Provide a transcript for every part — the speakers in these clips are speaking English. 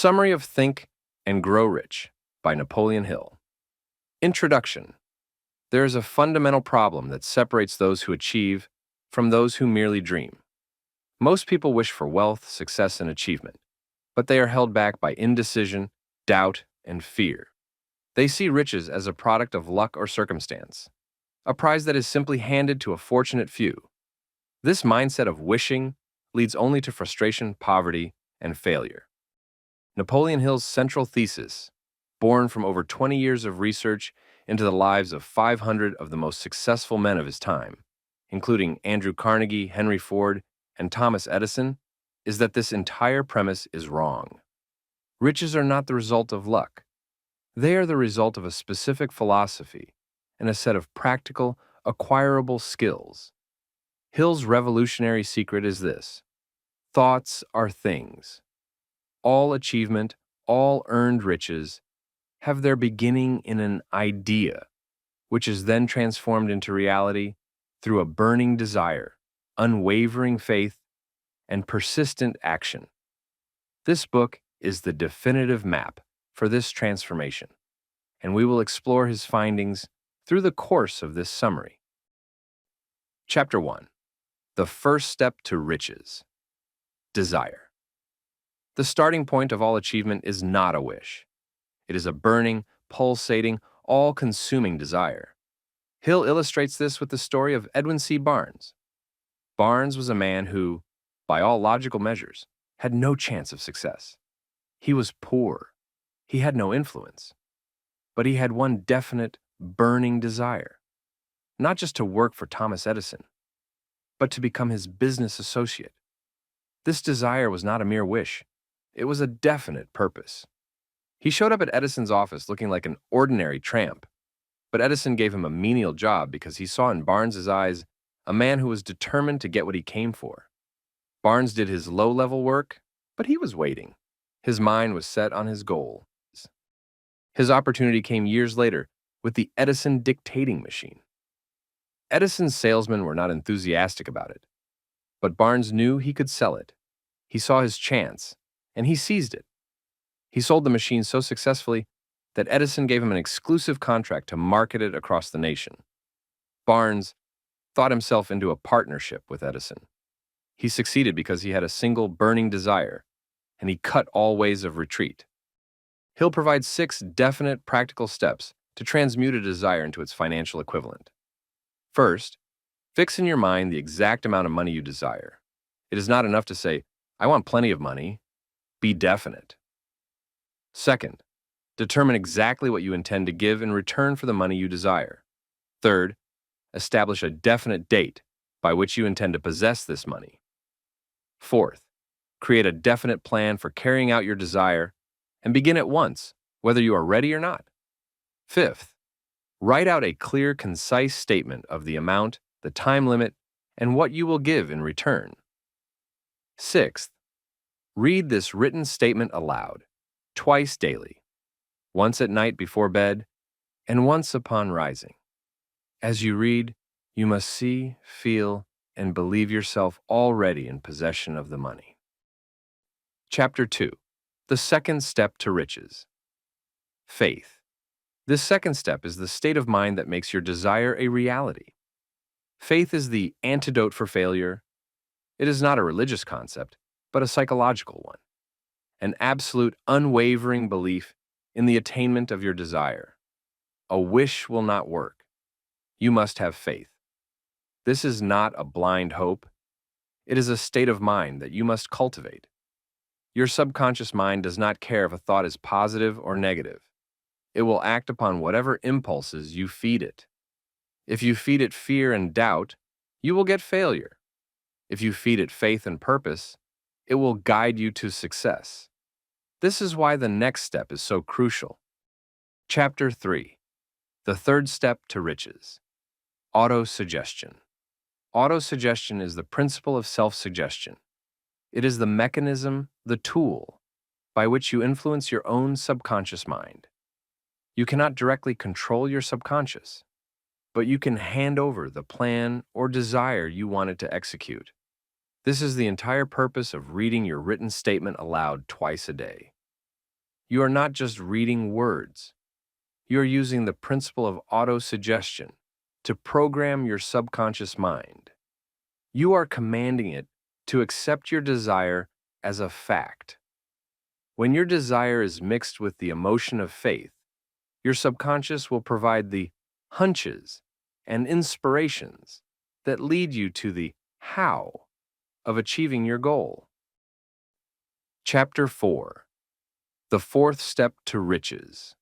Summary of Think and Grow Rich by Napoleon Hill. Introduction. There is a fundamental problem that separates those who achieve from those who merely dream. Most people wish for wealth, success, and achievement, but they are held back by indecision, doubt, and fear. They see riches as a product of luck or circumstance, a prize that is simply handed to a fortunate few. This mindset of wishing leads only to frustration, poverty, and failure. Napoleon Hill's central thesis, born from over 20 years of research into the lives of 500 of the most successful men of his time, including Andrew Carnegie, Henry Ford, and Thomas Edison, is that this entire premise is wrong. Riches are not the result of luck. They are the result of a specific philosophy and a set of practical, acquirable skills. Hill's revolutionary secret is this: thoughts are things. All achievement, all earned riches have their beginning in an idea, which is then transformed into reality through a burning desire, unwavering faith, and persistent action. This book is the definitive map for this transformation, and we will explore his findings through the course of this summary. Chapter 1. The first step to riches. Desire. The starting point of all achievement is not a wish. It is a burning, pulsating, all-consuming desire. Hill illustrates this with the story of Edwin C. Barnes. Barnes was a man who, by all logical measures, had no chance of success. He was poor. He had no influence. But he had one definite, burning desire. Not just to work for Thomas Edison, but to become his business associate. This desire was not a mere wish. It was a definite purpose. He showed up at Edison's office looking like an ordinary tramp, but Edison gave him a menial job because he saw in Barnes's eyes a man who was determined to get what he came for. Barnes did his low-level work, but he was waiting. His mind was set on his goal. His opportunity came years later with the Edison dictating machine. Edison's salesmen were not enthusiastic about it, but Barnes knew he could sell it. He saw his chance, and he seized it. He sold the machine so successfully that Edison gave him an exclusive contract to market it across the nation. Barnes thought himself into a partnership with Edison. He succeeded because he had a single burning desire, and he cut all ways of retreat. Hill provides 6 definite practical steps to transmute a desire into its financial equivalent. First, fix in your mind the exact amount of money you desire. It is not enough to say, "I want plenty of money." Be definite. Second, determine exactly what you intend to give in return for the money you desire. Third, establish a definite date by which you intend to possess this money. Fourth, create a definite plan for carrying out your desire and begin at once, whether you are ready or not. Fifth, write out a clear, concise statement of the amount, the time limit, and what you will give in return. Sixth, read this written statement aloud, twice daily, once at night before bed, and once upon rising. As you read, you must see, feel, and believe yourself already in possession of the money. Chapter 2. The second step to riches. Faith. This second step is the state of mind that makes your desire a reality. Faith is the antidote for failure. It is not a religious concept, but a psychological one. An absolute, unwavering belief in the attainment of your desire. A wish will not work. You must have faith. This is not a blind hope. It is a state of mind that you must cultivate. Your subconscious mind does not care if a thought is positive or negative. It will act upon whatever impulses you feed it. If you feed it fear and doubt, you will get failure. If you feed it faith and purpose, it will guide you to success. This is why the next step is so crucial. Chapter 3. The third step to riches. Autosuggestion. Autosuggestion is the principle of self-suggestion. It is the mechanism, the tool, by which you influence your own subconscious mind. You cannot directly control your subconscious, but you can hand over the plan or desire you wanted to execute. This is the entire purpose of reading your written statement aloud twice a day. You are not just reading words. You are using the principle of autosuggestion to program your subconscious mind. You are commanding it to accept your desire as a fact. When your desire is mixed with the emotion of faith, your subconscious will provide the hunches and inspirations that lead you to the how of achieving your goal. Chapter 4. The Fourth Step to Riches.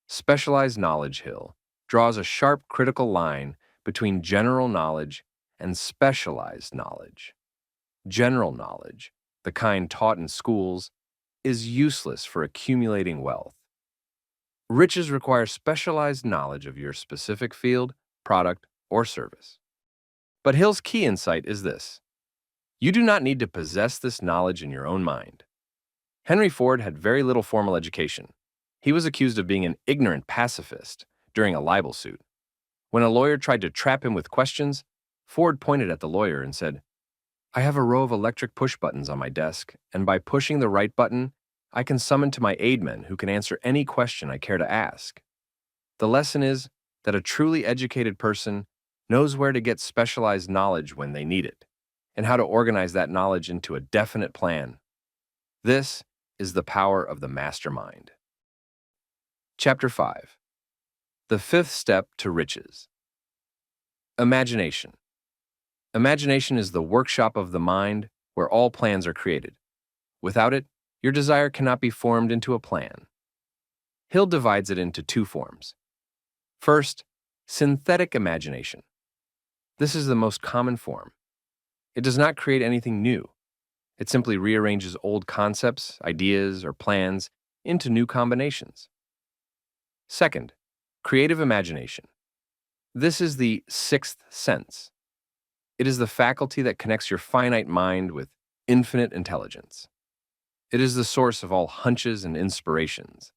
Specialized Knowledge Hill draws a sharp critical line between general knowledge and specialized knowledge. General knowledge, the kind taught in schools, is useless for accumulating wealth. Riches require specialized knowledge of your specific field, product, or service. But Hill's key insight is this: you do not need to possess this knowledge in your own mind. Henry Ford had very little formal education. He was accused of being an ignorant pacifist during a libel suit. When a lawyer tried to trap him with questions, Ford pointed at the lawyer and said, "I have a row of electric push buttons on my desk, and by pushing the right button, I can summon to my aid men who can answer any question I care to ask." The lesson is that a truly educated person knows where to get specialized knowledge when they need it, and how to organize that knowledge into a definite plan. This is the power of the mastermind. Chapter 5. The Fifth Step to Riches. Imagination. Imagination is the workshop of the mind where all plans are created. Without it, your desire cannot be formed into a plan. Hill divides it into two forms. First, synthetic imagination. This is the most common form. It does not create anything new. It simply rearranges old concepts, ideas, or plans into new combinations. Second, creative imagination. This is the sixth sense. It is the faculty that connects your finite mind with infinite intelligence. It is the source of all hunches and inspirations.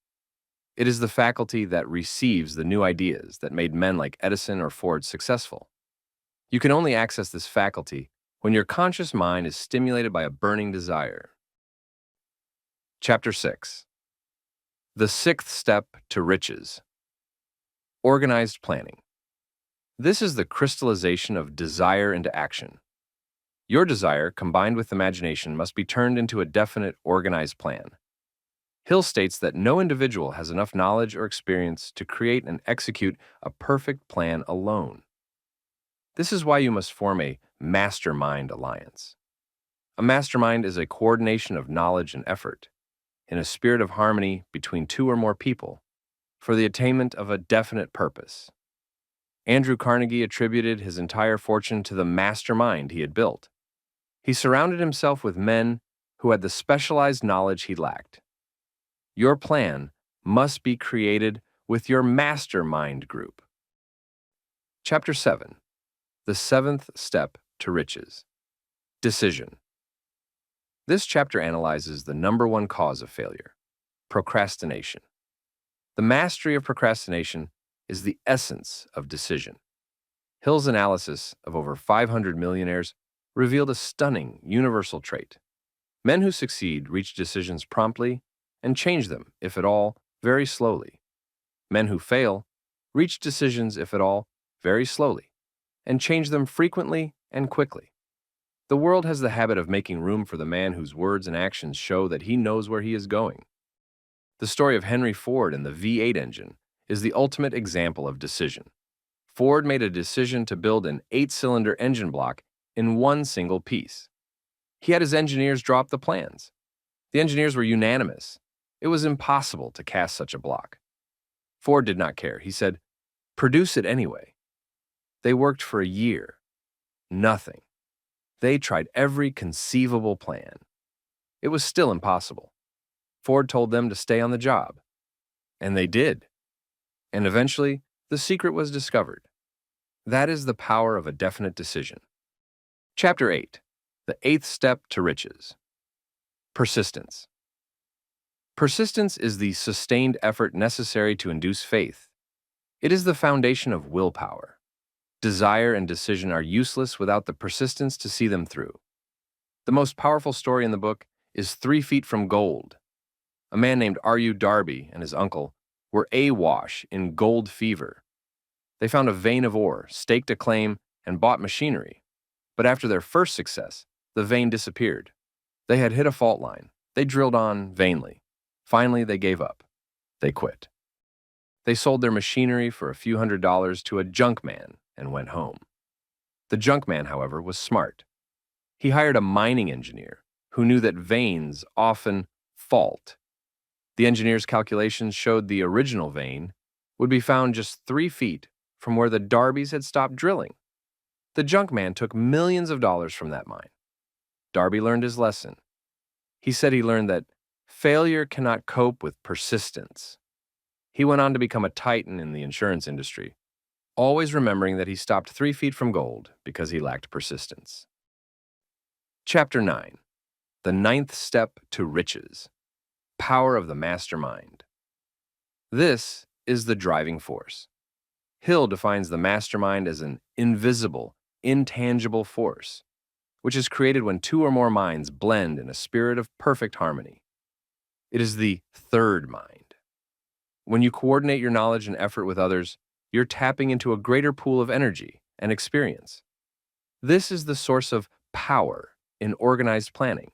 It is the faculty that receives the new ideas that made men like Edison or Ford successful. You can only access this faculty when your conscious mind is stimulated by a burning desire. Chapter 6. The Sixth Step to Riches. Organized planning. This is the crystallization of desire into action. Your desire, combined with imagination, must be turned into a definite, organized plan. Hill states that no individual has enough knowledge or experience to create and execute a perfect plan alone. This is why you must form a mastermind alliance. A mastermind is a coordination of knowledge and effort, in a spirit of harmony between two or more people, for the attainment of a definite purpose. Andrew Carnegie attributed his entire fortune to the mastermind he had built. He surrounded himself with men who had the specialized knowledge he lacked. Your plan must be created with your mastermind group. Chapter 7. The Seventh Step to Riches. Decision. This chapter analyzes the number one cause of failure: procrastination. The mastery of procrastination is the essence of decision. Hill's analysis of over 500 millionaires revealed a stunning universal trait. Men who succeed reach decisions promptly and change them, if at all, very slowly. Men who fail reach decisions, if at all, very slowly, and change them frequently and quickly. The world has the habit of making room for the man whose words and actions show that he knows where he is going. The story of Henry Ford and the V8 engine is the ultimate example of decision. Ford made a decision to build an 8-cylinder engine block in one single piece. He had his engineers drop the plans. The engineers were unanimous. It was impossible to cast such a block. Ford did not care. He said, "Produce it anyway." They worked for a year. Nothing. They tried every conceivable plan. It was still impossible. Ford told them to stay on the job. And they did. And eventually, the secret was discovered. That is the power of a definite decision. Chapter 8. The Eighth Step to Riches. Persistence. Persistence is the sustained effort necessary to induce faith. It is the foundation of willpower. Desire and decision are useless without the persistence to see them through. The most powerful story in the book is 3 Feet from Gold. A man named R.U. Darby and his uncle were awash in gold fever. They found a vein of ore, staked a claim, and bought machinery. But after their first success, the vein disappeared. They had hit a fault line. They drilled on vainly. Finally, they gave up. They quit. They sold their machinery for a few $100s to a junk man and went home. The junk man, however, was smart. He hired a mining engineer who knew that veins often fault. The engineer's calculations showed the original vein would be found just 3 feet from where the Darbys had stopped drilling. The junk man took millions of dollars from that mine. Darby learned his lesson. He said he learned that failure cannot cope with persistence. He went on to become a titan in the insurance industry, always remembering that he stopped 3 feet from gold because he lacked persistence. Chapter 9. The Ninth Step to Riches. Power of the Mastermind. This is the driving force. Hill defines the mastermind as an invisible, intangible force, which is created when 2 or more minds blend in a spirit of perfect harmony. It is the third mind. When you coordinate your knowledge and effort with others, you're tapping into a greater pool of energy and experience. This is the source of power in organized planning.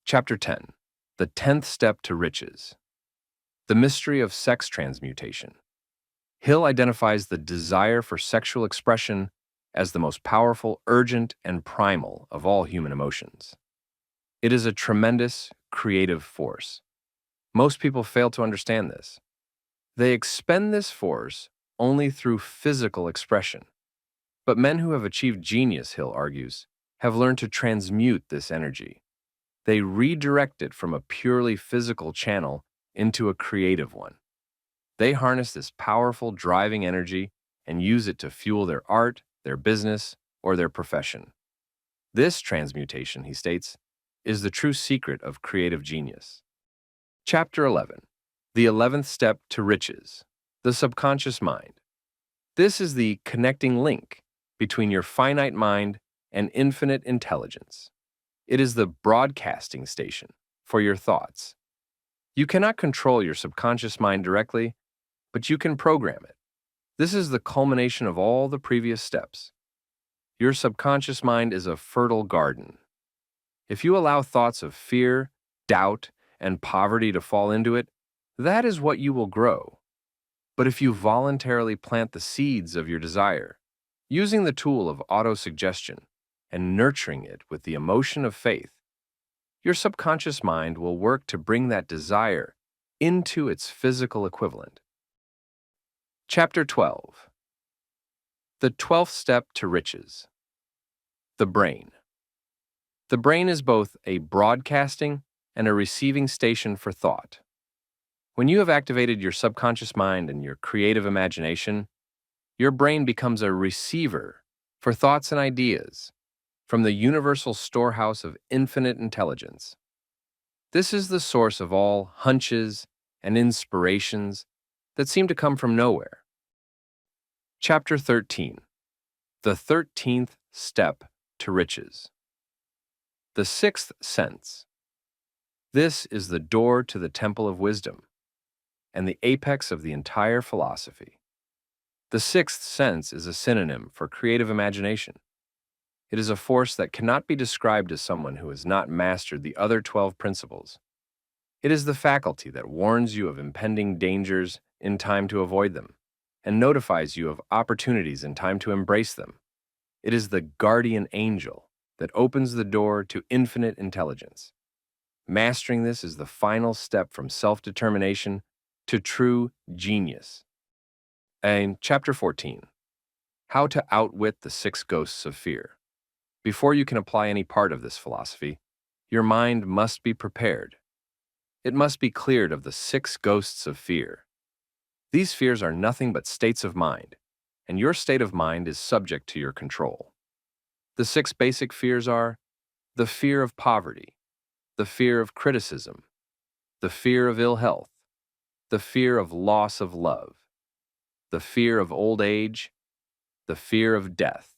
Chapter 10. The 10th Step to Riches. The Mystery of Sex Transmutation. Hill identifies the desire for sexual expression as the most powerful, urgent, and primal of all human emotions. It is a tremendous, creative force. Most people fail to understand this. They expend this force only through physical expression. But men who have achieved genius, Hill argues, have learned to transmute this energy. They redirect it from a purely physical channel into a creative one. They harness this powerful driving energy and use it to fuel their art, their business, or their profession. This transmutation, he states, is the true secret of creative genius. Chapter 11. The 11th Step to Riches. The Subconscious Mind. This is the connecting link between your finite mind and infinite intelligence. It is the broadcasting station for your thoughts. You cannot control your subconscious mind directly, but you can program it. This is the culmination of all the previous steps. Your subconscious mind is a fertile garden. If you allow thoughts of fear, doubt, and poverty to fall into it, that is what you will grow. But if you voluntarily plant the seeds of your desire, using the tool of autosuggestion and nurturing it with the emotion of faith, your subconscious mind will work to bring that desire into its physical equivalent. Chapter 12. The 12th Step to Riches. The Brain. The brain is both a broadcasting and a receiving station for thought. When you have activated your subconscious mind and your creative imagination, your brain becomes a receiver for thoughts and ideas from the universal storehouse of infinite intelligence. This is the source of all hunches and inspirations that seem to come from nowhere. Chapter 13. The 13th Step to Riches. The Sixth Sense. This is the door to the Temple of Wisdom and the apex of the entire philosophy. The sixth sense is a synonym for creative imagination. It is a force that cannot be described as someone who has not mastered the other 12 principles. It is the faculty that warns you of impending dangers in time to avoid them, and notifies you of opportunities in time to embrace them. It is the guardian angel that opens the door to infinite intelligence. Mastering this is the final step from self-determination to true genius. And Chapter 14. How to Outwit the 6 Ghosts of Fear. Before you can apply any part of this philosophy, your mind must be prepared. It must be cleared of the 6 ghosts of fear. These fears are nothing but states of mind, and your state of mind is subject to your control. The 6 basic fears are the fear of poverty, the fear of criticism, the fear of ill health, the fear of loss of love, the fear of old age, the fear of death.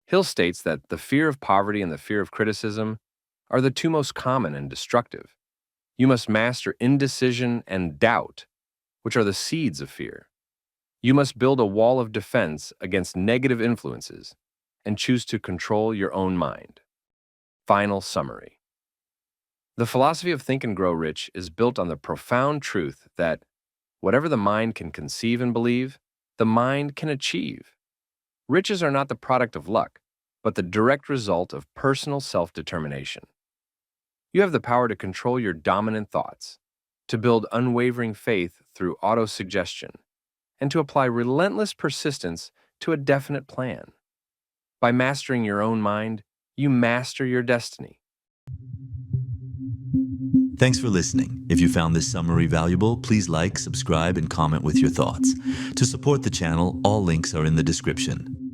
Hill states that the fear of poverty and the fear of criticism are the 2 most common and destructive, You must master indecision and doubt, which are the seeds of fear. You must build a wall of defense against negative influences and choose to control your own mind. Final summary. The philosophy of Think and Grow Rich is built on the profound truth that whatever the mind can conceive and believe, the mind can achieve. Riches are not the product of luck, but the direct result of personal self-determination. You have the power to control your dominant thoughts, to build unwavering faith through autosuggestion, and to apply relentless persistence to a definite plan. By mastering your own mind, you master your destiny. Thanks for listening. If you found this summary valuable, please like, subscribe, and comment with your thoughts. To support the channel, all links are in the description.